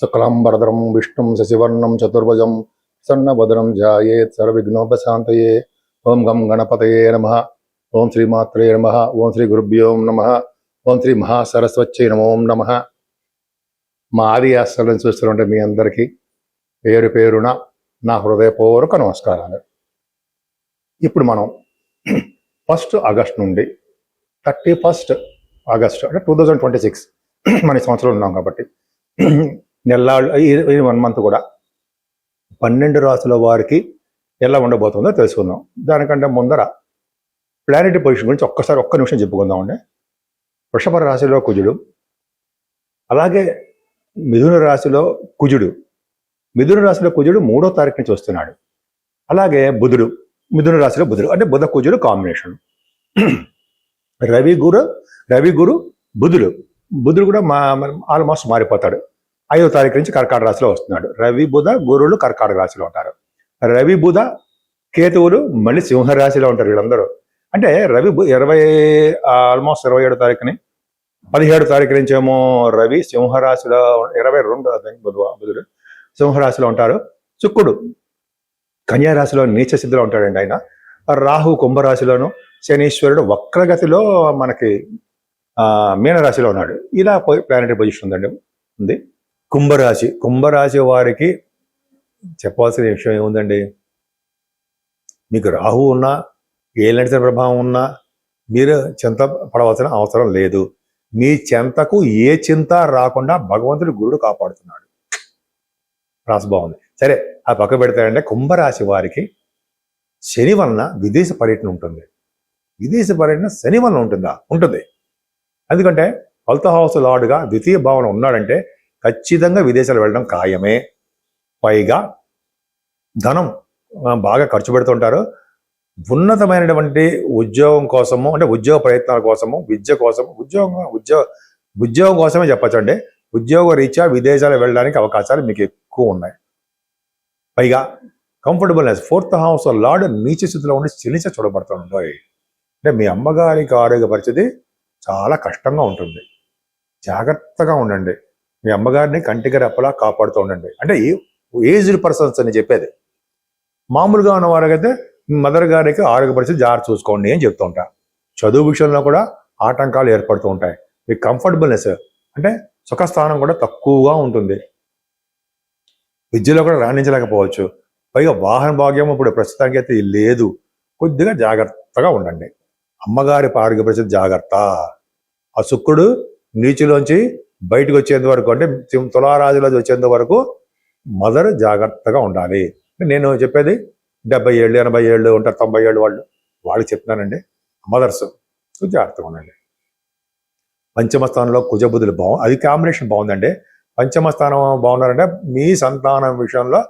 శుక్లాంబరధరం విష్ణుం శశివర్ణం చతుర్భుజం సన్నవదనం ధ్యాయేత్ సర్వవిఘ్నోపశాంతయే. ఓం గం గణపతయే నమః. ఓం శ్రీమాత్రే నమః. ఓం శ్రీ గురుభ్యో నమః. ఓం శ్రీ మహాసరస్వత్యై నమో నమః. మా ఆది ఆశ్రమం చూస్తున్నట్టు మీ అందరికీ పేరు పేరున నా హృదయపూర్వక నమస్కారాలు. ఇప్పుడు మనం 1 ఆగస్ట్ నుండి 31 ఆగస్టు అంటే 2026 మన సంవత్సరంలో ఉన్నాం కాబట్టి నెల్లాళ్ళు ఈ 1 మంత్ కూడా 12 రాసుల వారికి ఎలా ఉండబోతుందో తెలుసుకుందాం. దానికంటే ముందర ప్లానెటరీ పొజిషన్ గురించి ఒక్క నిమిషం చెప్పుకుందామండి. వృషభ రాశిలో కుజుడు, అలాగే మిథున రాశిలో కుజుడు. మిథున రాశిలో కుజుడు 3వ తారీఖు నుంచి వస్తున్నాడు. అలాగే బుధుడు మిథున రాశిలో బుధుడు అంటే బుధ కుజుడు కాంబినేషన్. రవి గురు బుధుడు కూడా ఆల్మోస్ట్ మారిపోతాడు. 5వ తారీఖు నుంచి కర్కాటక రాశిలో వస్తున్నాడు. రవి బుధ గురువులు కర్కాటక రాశిలో ఉంటారు. రవి బుధ కేతువులు మళ్ళీ సింహరాశిలో ఉంటారు. వీళ్ళందరూ అంటే రవి ఆల్మోస్ట్ 27వ తారీఖుని 17వ తారీఖు నుంచి ఏమో రవి సింహరాశిలో 22 బుధుడు సింహరాశిలో ఉంటారు. శుక్రుడు కన్యారాశిలో నీచ స్థితిలో ఉంటాడండి ఆయన. రాహు కుంభరాశిలోను, శనీశ్వరుడు వక్రగతిలో మనకి మీనరాశిలో ఉన్నాడు. ఇలా ప్లానెటరీ పొజిషన్ ఉంది. కుంభరాశి వారికి చెప్పాల్సిన విషయం ఏముందండి, మీకు రాహు ఉన్నా ఏలినటి ప్రభావం ఉన్నా మీరు చింత పడవలసిన అవసరం లేదు. మీ చెంతకు ఏ చింత రాకుండా భగవంతుడు గురుడు కాపాడుతున్నాడు. రాసి బాగుంది. సరే, ఆ పక్క పెడతారంటే కుంభరాశి వారికి శని వలన విదేశ పర్యటన ఉంటుంది. విదేశ పర్యటన శని వలన ఉంటుంది. ఎందుకంటే 12th హౌస్ లార్డ్గా ద్వితీయ భావన ఉన్నాడంటే ఖచ్చితంగా విదేశాలు వెళ్ళడం ఖాయమే. పైగా ధనం బాగా ఖర్చు పెడుతుంటారు. ఉన్నతమైనటువంటి ఉద్యోగం కోసము, అంటే ఉద్యోగ ప్రయత్నాల కోసము, విద్య కోసం, ఉద్యోగం కోసమే చెప్పచ్చండి. ఉద్యోగ రీత్యా విదేశాలు వెళ్ళడానికి అవకాశాలు మీకు ఎక్కువ ఉన్నాయి. పైగా కంఫర్టబుల్నెస్. 4th హౌస్ లార్డ్ నీచ స్థితిలో ఉండి శనిచ చూడబడుతుంటాయి. అంటే మీ అమ్మగారికి ఆరోగ్య పరిస్థితి చాలా కష్టంగా ఉంటుంది. జాగ్రత్తగా ఉండండి. మీ అమ్మగారిని కంటికి రెప్పలా కాపాడుతూ ఉండండి. అంటే ఏజ్డ్ పర్సన్స్ అని చెప్పేది. మామూలుగా ఉన్న వారికైతే మదర్ గారికి ఆరోగ్య పరిస్థితి జాగ్రత్త చూసుకోండి అని చెప్తూ ఉంటా. చదువు విషయంలో కూడా ఆటంకాలు ఏర్పడుతూ ఉంటాయి. మీ కంఫర్టబుల్నెస్ అంటే సుఖస్థానం కూడా తక్కువగా ఉంటుంది. విద్యలో కూడా రాణించలేకపోవచ్చు. పైగా వాహన భాగ్యం ఇప్పుడు ప్రస్తుతానికి అయితే లేదు. కొద్దిగా జాగ్రత్తగా ఉండండి. అమ్మగారి ఆరోగ్య పరిస్థితి జాగ్రత్త. ఆ శుక్రుడు నీచులోంచి బయటకు వచ్చేంత వరకు, అంటే తులారాశిలో వచ్చేంత వరకు మదర్ జాగ్రత్తగా ఉండాలి. నేను చెప్పేది 70 ఏళ్ళు 80 ఏళ్ళు ఉంటారు, 90 ఏళ్ళు వాళ్ళకి చెప్తున్నానండి. మదర్స్ జాగ్రత్తగా ఉండండి. పంచమ స్థానంలో కుజబుధులు అది కాంబినేషన్ బాగుందండి. పంచమ స్థానం బాగున్నారంటే మీ సంతానం విషయంలో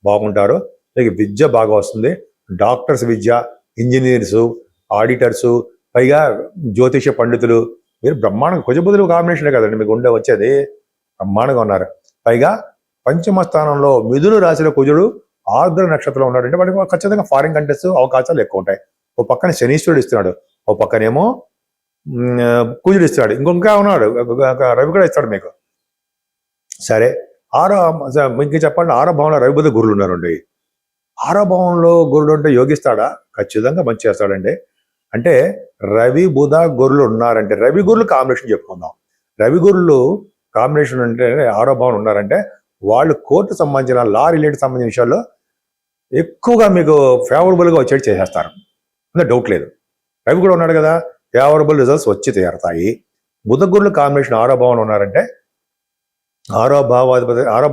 బాగుంటారు. మీకు విద్య బాగా వస్తుంది. డాక్టర్స్ విద్య, ఇంజనీర్సు, ఆడిటర్సు, పైగా జ్యోతిష పండితులు, మీరు బ్రహ్మాండంగా కుజబుధులు కాంబినేషనే కదండి మీకు వచ్చేది. బ్రహ్మాండంగా ఉన్నారు. పైగా పంచమ స్థానంలో మిథున రాశిలో కుజుడు ఆర్ద్ర నక్షత్రంలో ఉన్నాడంటే వాడికి ఖచ్చితంగా ఫారిన్ కంట్రీస్ అవకాశాలు ఎక్కువ ఉంటాయి. ఓ పక్కన శనీశ్వరుడు ఇస్తున్నాడు, ఓ పక్కనేమో కుజుడు ఇస్తాడు, ఇంకా ఉన్నాడు రవి కూడా ఇస్తాడు మీకు. సరే, మీకు చెప్పండి, 6వ భావంలో రవి బుధ గురులు ఉన్నారండి. 6వ భావంలో గురుడు అంటే యోగిస్తాడా? ఖచ్చితంగా మంచి చేస్తాడండి. అంటే రవి బుధ గురులు ఉన్నారంటే, రవి గురులు కాంబినేషన్ చెప్పుకుందాం. రవి గురులు కాంబినేషన్ అంటే 6వ భావం ఉన్నారంటే వాళ్ళు కోర్టు సంబంధించిన లా రిలేటెడ్ సంబంధించిన విషయాల్లో ఎక్కువగా మీకు ఫేవరబుల్గా వచ్చేది చేసేస్తారు. అంటే డౌట్ లేదు. రవి కూడా ఉన్నాడు కదా, ఫేవరబుల్ రిజల్ట్స్ వచ్చి తీరుతాయి. బుధ గురులు కాంబినేషన్ 6వ భావంలో ఉన్నారంటే, 6వ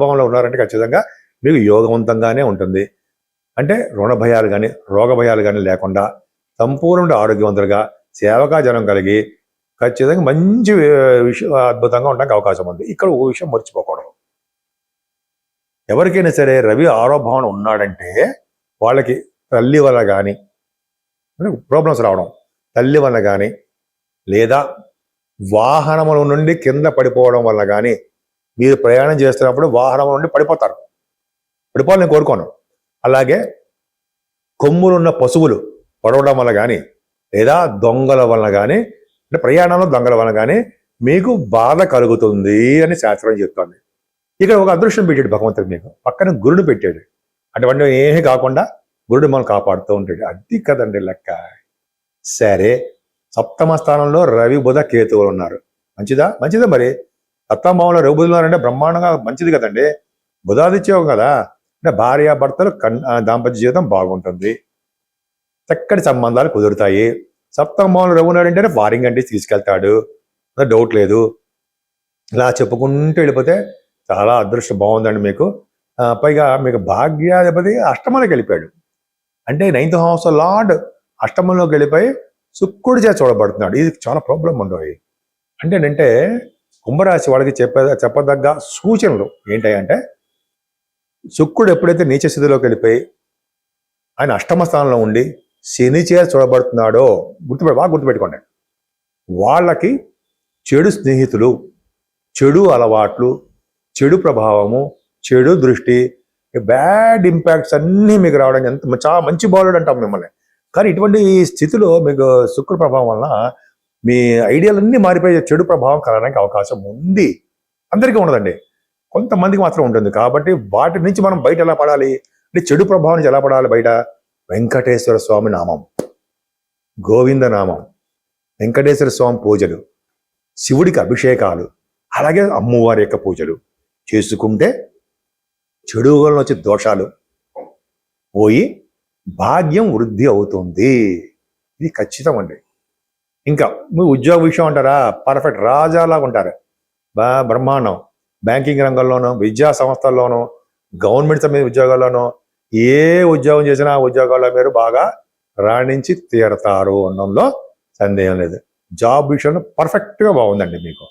భావంలో ఉన్నారంటే ఖచ్చితంగా మీకు యోగవంతంగానే ఉంటుంది. అంటే రుణ భయాలు కానీ రోగ భయాలు కానీ లేకుండా సంపూర్ణ ఆరోగ్యవంతులుగా సేవకా జనం కలిగి ఖచ్చితంగా మంచి అద్భుతంగా ఉండడానికి అవకాశం ఉంది. ఇక్కడ ఓ విషయం మర్చిపోకూడదు. ఎవరికైనా సరే రవి 6వ భావన ఉన్నాడంటే వాళ్ళకి తల్లి వల్ల కానీ ప్రాబ్లమ్స్ రావడం, తల్లి వల్ల కానీ లేదా వాహనముల నుండి కింద పడిపోవడం వల్ల కానీ, మీరు ప్రయాణం చేస్తున్నప్పుడు వాహనం నుండి పడిపోవాలని నేను కోరుకోను. అలాగే కొమ్ములున్న పశువులు పడవడం వల్ల కానీ లేదా దొంగల వలన కానీ, అంటే ప్రయాణంలో దొంగల వలన కానీ మీకు బాధ కలుగుతుంది అని శాస్త్రం చెప్తోంది. ఇక్కడ ఒక అదృష్టం పెట్టాడు భగవంతుడు మీకు, పక్కన గురుడు పెట్టాడు. అటువంటి ఏమీ కాకుండా గురుడు మనం కాపాడుతూ ఉంటాడు. అది కదండి లెక్క. సరే, సప్తమ స్థానంలో రవి బుధ కేతువులు ఉన్నారు. మంచిదా మరి. సప్తమ భావంలో రవి బుధులు ఉన్నారంటే బ్రహ్మాండంగా మంచిది కదండి. బుధాదిత్యం కదా, అంటే భార్యాభర్తలు దాంపత్య జీవితం బాగుంటుంది, చక్కటి సంబంధాలు కుదురుతాయి. సప్తమ భావంలో రవి ఉన్నాడంటే ఫారిన్ కంట్రీస్ తీసుకెళ్తాడు, డౌట్ లేదు. ఇలా చెప్పుకుంటూ వెళ్ళిపోతే చాలా అదృష్టం బాగుందండి మీకు. పైగా మీకు భాగ్యాధిపతి అష్టమంలోకి వెళ్ళిపోయాడు. అంటే 9th హౌస్ లార్డ్ అష్టమంలోకి వెళ్ళిపోయి శుక్రుడు చేత చూడబడుతున్నాడు. ఇది చాలా ప్రాబ్లం ఉండవు. అంటే కుంభరాశి వాళ్ళకి చెప్పదగ్గ సూచనలు ఏంటంటే, శుక్రుడు ఎప్పుడైతే నీచ స్థితిలోకి వెళ్ళిపోయి ఆయన అష్టమ స్థానంలో ఉండి శని చేత చూడబడుతున్నాడో బాగా గుర్తుపెట్టుకోండి. వాళ్ళకి చెడు స్నేహితులు, చెడు అలవాట్లు, చెడు ప్రభావము, చెడు దృష్టి, బ్యాడ్ ఇంపాక్ట్స్ అన్నీ మీకు రావడం చాలా మంచి బాలుడు అంటాం మిమ్మల్ని. కానీ ఇటువంటి స్థితిలో మీకు శుక్ర ప్రభావం వలన మీ ఐడియాలన్నీ మారిపోయే చెడు ప్రభావం కలగడానికి అవకాశం ఉంది. అందరికీ ఉండదండి, కొంతమందికి మాత్రం ఉంటుంది. కాబట్టి వాటి నుంచి మనం బయట ఎలా పడాలి అంటే, చెడు ప్రభావం నుంచి ఎలా పడాలి బయట? వెంకటేశ్వర స్వామి నామం, గోవింద నామం, వెంకటేశ్వర స్వామి పూజలు, శివుడికి అభిషేకాలు, అలాగే అమ్మవారి యొక్క పూజలు చేసుకుంటే చెడు వలన వచ్చే దోషాలు పోయి భాగ్యం వృద్ధి అవుతుంది. ఇది ఖచ్చితం అండి. ఇంకా మీ ఉద్యోగ విషయం అంటారా, పర్ఫెక్ట్ రాజాలాగా ఉంటారు, బ్రహ్మాండం. బ్యాంకింగ్ రంగంలోనూ, విద్యా సంస్థల్లోనూ, గవర్నమెంట్ సంబంధించిన ఉద్యోగాల్లోనూ, ఏ ఉద్యోగం చేసినా ఆ ఉద్యోగాల్లో మీరు బాగా రాణించి తీరతారు అనడంలో సందేహం లేదు. జాబ్ విషయంలో పర్ఫెక్ట్గా బాగుందండి మీకు.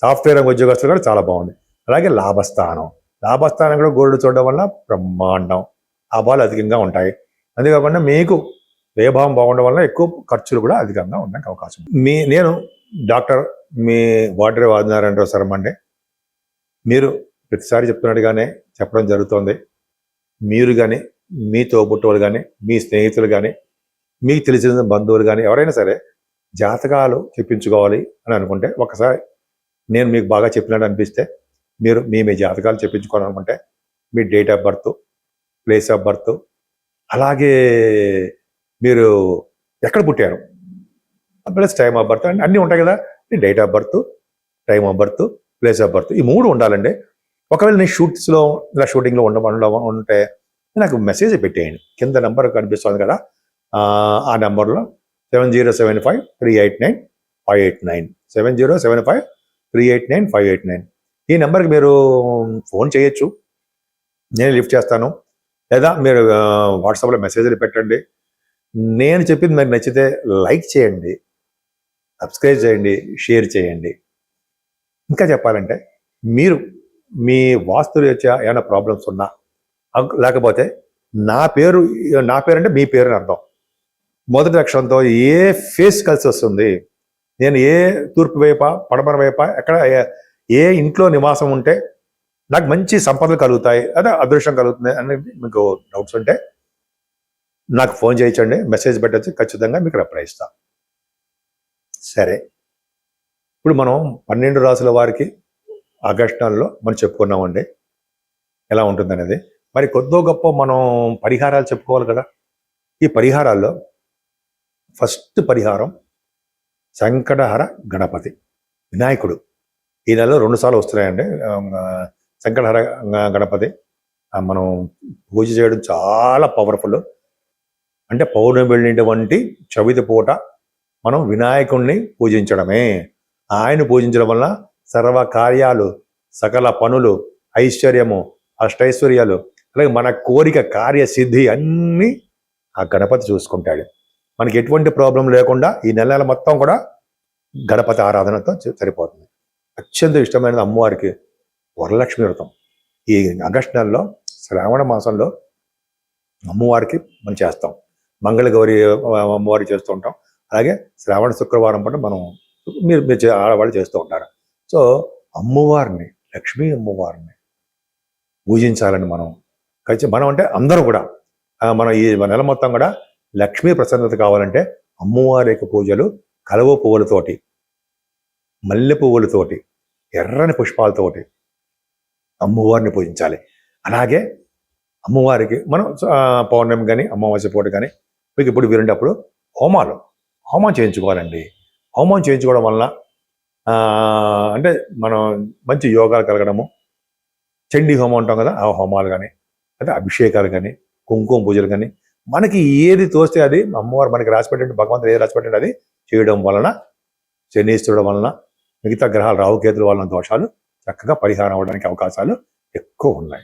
సాఫ్ట్వేర్ రంగ ఉద్యోగస్తులు కూడా చాలా బాగుంది. అలాగే లాభస్థానం కూడా గోల్డ్ చూడడం వల్ల బ్రహ్మాండం, లాభాలు అధికంగా ఉంటాయి. అంతేకాకుండా మీకు వ్యయభావం బాగుండడం వల్ల ఎక్కువ ఖర్చులు కూడా అధికంగా ఉండడానికి అవకాశం. నేను డాక్టర్ మీ వాడ్రే ఆదినారాయణరావు శర్మ అండి. మీరు ప్రతిసారి చెప్తున్నట్టుగానే చెప్పడం జరుగుతుంది. మీరు కానీ, మీ తోబుట్టువులు కానీ, మీ స్నేహితులు కానీ, మీకు తెలిసిన బంధువులు కానీ ఎవరైనా సరే జాతకాలు చెప్పించుకోవాలి అని అనుకుంటే, ఒకసారి నేను మీకు బాగా చెప్పినట్టు అనిపిస్తే మీరు మీ జాతకాలు చెప్పించుకోవాలనుకుంటే మీ date of birth, place of birth, అలాగే మీరు ఎక్కడ పుట్టారు ప్లస్ టైమ్ ఆఫ్ బర్త్ అన్నీ ఉంటాయి కదా. Date of birth, time of birth, place of birth, ఈ 3 ఉండాలండి. ఒకవేళ నేను షూటింగ్లో ఉంటే నాకు మెసేజ్ పెట్టేయండి. కింద నెంబర్ కనిపిస్తుంది కదా, ఆ నెంబర్లో 7075389589 7075389589 ఈ నెంబర్కి మీరు ఫోన్ చేయొచ్చు, నేను లిఫ్ట్ చేస్తాను. లేదా మీరు వాట్సాప్లో మెసేజ్లు పెట్టండి. నేను చెప్పింది మీకు నచ్చితే లైక్ చేయండి, సబ్స్క్రైబ్ చేయండి, షేర్ చేయండి. ఇంకా చెప్పాలంటే, మీరు మీ వాస్తు రీత్యా ఏమైనా ప్రాబ్లమ్స్ ఉన్నా, లేకపోతే నా పేరు అంటే మీ పేరు అని అర్థం, మొదటి అక్షరంతో ఏ ఫేస్ కలిసి వస్తుంది, నేను ఏ తూర్పు వైప, పడమర వైప, ఎక్కడ ఏ ఇంట్లో నివాసం ఉంటే నాకు మంచి సంపదలు కలుగుతాయి, అదే అదృష్టం కలుగుతుంది అనేది మీకు డౌట్స్ ఉంటే నాకు ఫోన్ చేయించండి, మెసేజ్ పెట్టచ్చు, ఖచ్చితంగా మీకు రిప్లై ఇస్తాను. సరే, ఇప్పుడు మనం 12 రాసుల వారికి ఆగస్టు నెలలో మనం చెప్పుకున్నామండి ఎలా ఉంటుంది అనేది. మరి కొద్దో గొప్ప మనం పరిహారాలు చెప్పుకోవాలి కదా. ఈ పరిహారాల్లో ఫస్ట్ పరిహారం సంకటహర గణపతి, వినాయకుడు. ఈ నెలలో 2 సార్లు వస్తున్నాయండి సంకటహర గణపతి. మనం పూజ చేయడం చాలా పవర్ఫుల్. అంటే పౌర్ణమి వెళ్ళినటువంటి చవితి పూట మనం వినాయకుడిని పూజించడమే. ఆయన పూజించడం వల్ల సర్వ కార్యాలు, సకల పనులు, ఐశ్వర్యము, అష్టైశ్వర్యాలు, అలాగే మన కోరిక కార్యసిద్ధి అన్నీ ఆ గణపతి చూసుకుంటాడు. మనకి ఎటువంటి ప్రాబ్లం లేకుండా ఈ నెలల మొత్తం కూడా గణపతి ఆరాధనతో సరిపోతుంది. అత్యంత ఇష్టమైనది అమ్మవారికి వరలక్ష్మి వ్రతం. ఈ ఆగస్టు నెలలో శ్రావణ మాసంలో అమ్మవారికి మనం చేస్తాం. మంగళగౌరి అమ్మవారికి చేస్తూ ఉంటాం. అలాగే శ్రావణ శుక్రవారం పాటు మనం మీరు ఆడవాళ్ళు చేస్తూ ఉంటారు. సో అమ్మవారిని, లక్ష్మీ అమ్మవారిని పూజించాలని మనం అంటే అందరూ కూడా మనం ఈ నెల మొత్తం కూడా లక్ష్మీ ప్రసన్నత కావాలంటే అమ్మవారి యొక్క పూజలు కలువ పువ్వులతోటి, మల్లె పువ్వులతోటి, ఎర్రని పుష్పాలతోటి, అమ్మవారిని పూజించాలి. అలాగే అమ్మవారికి మనం పౌర్ణమి కానీ అమావాస్య పూట కానీ మీకు ఇప్పుడు వీరుంటప్పుడు హోమం చేయించుకోవాలండి. హోమం చేయించుకోవడం వలన అంటే మనం మంచి యోగాలు కలగడము, చండీ హోమం అంటాం కదా, ఆ హోమాలు కానీ అంటే అభిషేకాలు కానీ కుంకుమ పూజలు కానీ మనకి ఏది తోస్తే అది అమ్మవారు మనకి రాసిపెట్టే భగవంతుడు ఏది రాసిపెట్టే అది చేయడం వలన శనీశ్వరుడు వలన మిగతా గ్రహాలు రాహుకేతుల వలన దోషాలు చక్కగా పరిహారం అవ్వడానికి అవకాశాలు ఎక్కువ ఉన్నాయి.